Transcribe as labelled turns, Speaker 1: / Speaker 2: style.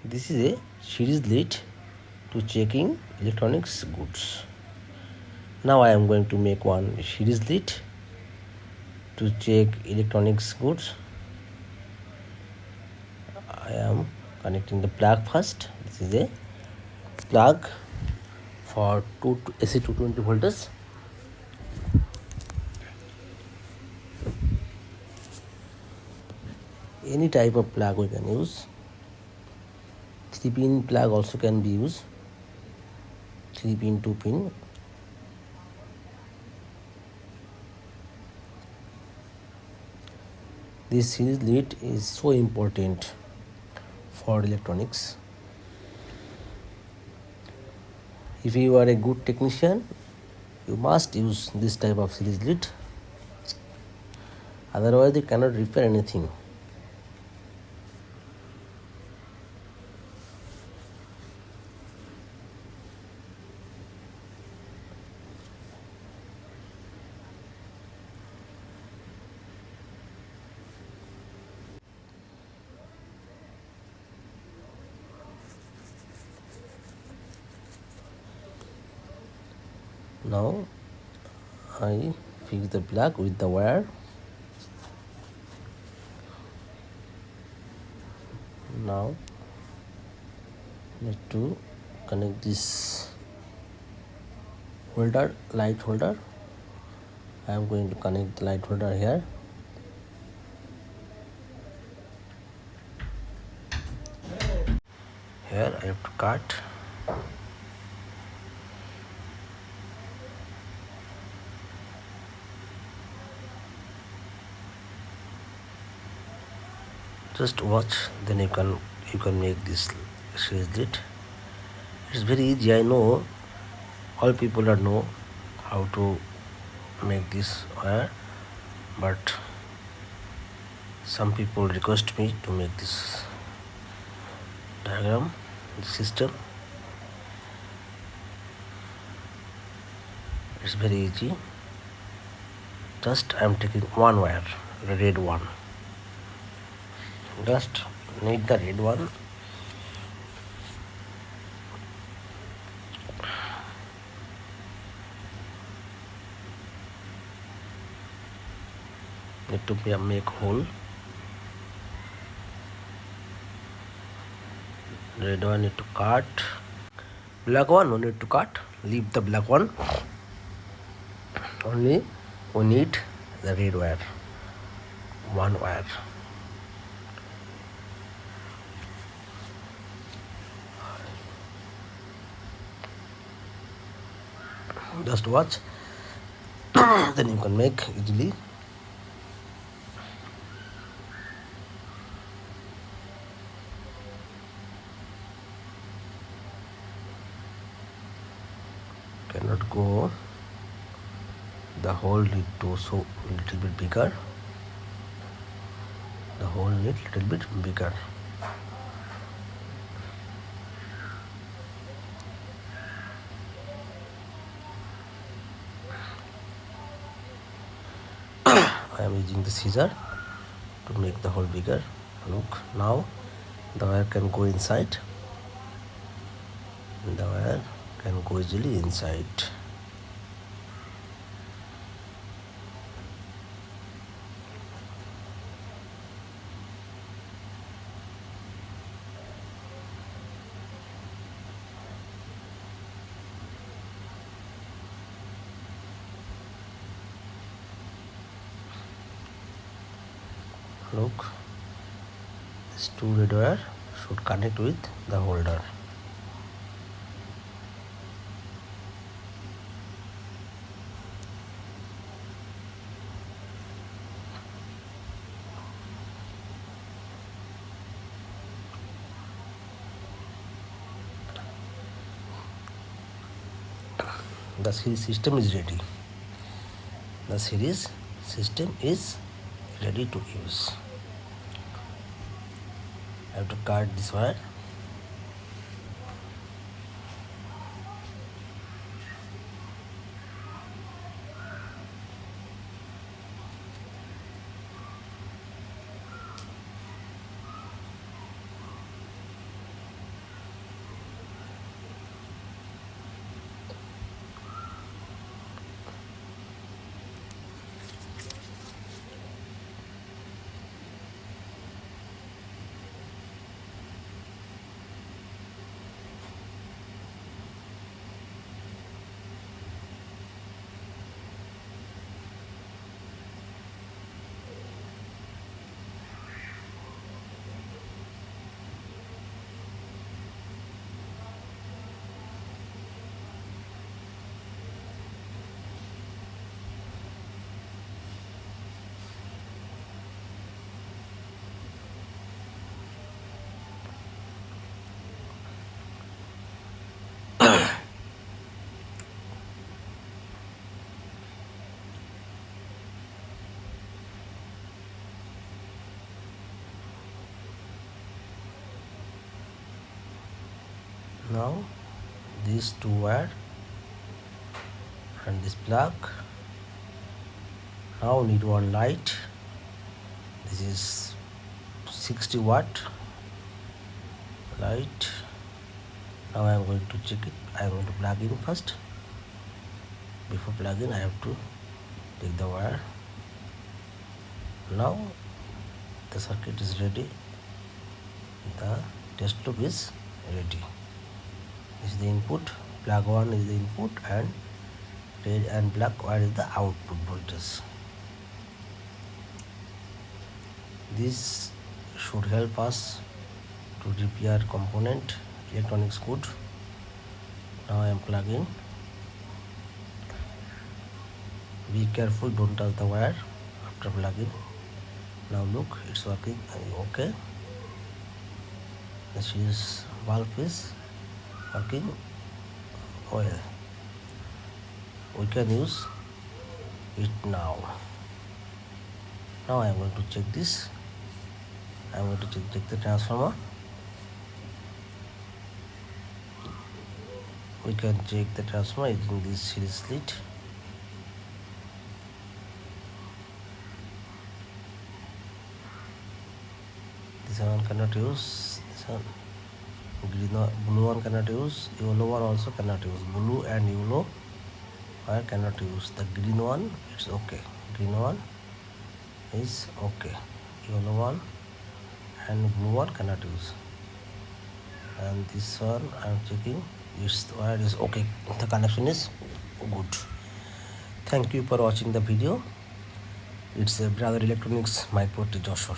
Speaker 1: This is a series lead to checking electronics goods. Now I am going to make one series lead to check electronics goods. I am connecting the plug first. This is a plug for AC 220 volts. Any type of plug we can use. 3-pin plug also can be used. 3-pin, 2-pin. This series lead is so important for electronics. If you are a good technician, you must use this type of series lead. Otherwise, you cannot repair anything. Now I fix the plug with the wire. Now need to connect this holder, light holder. I am going to connect the light holder here. Here I have to cut. Just watch, then you can make this series lead. It's very easy. I know all people are know how to make this wire, but some people request me to make this diagram, this system. It's very easy. Just I am taking one wire, the red one. Just need the red one. Need to make hole. Red one need to cut. Black one no need to cut. Leave the black one. Only we need the red wire. One wire. Just watch, then you can make easily. Cannot go. The hole need to so little bit bigger. The hole need little bit bigger. I am using the scissor to make the hole bigger. Look, now the wire can go inside. The wire can go easily inside. Look, this two red wire should connect with the holder. The series system is ready. The series system is ready to use. I have to cut this wire. Now these two wire and this plug. Now need one light. This is 60-watt light. Now I am going to check it. I am going to plug in first. Before plugging, I have to take the wire. Now the circuit is ready. The test loop is ready. This is the input. Plug 1 is the input, and red and black wire is the output voltage. This should help us to repair component electronics good. Now I am plugging. Be careful, don't touch the wire after plugging. Now look, it's working. Okay, this is bulb is working well. We can use it now. Now I am going to check this. I am going to check the transformer. We can check the transformer using this series slit. This one cannot use. This one blue one cannot use. Yellow one also cannot use. Blue and yellow wire cannot use. The green one, it's okay. Green one is okay. Yellow one and blue one cannot use. And this one I am checking. This wire is okay. The connection is good. Thank you for watching the video. It's a Brother Electronics Micro Joshua.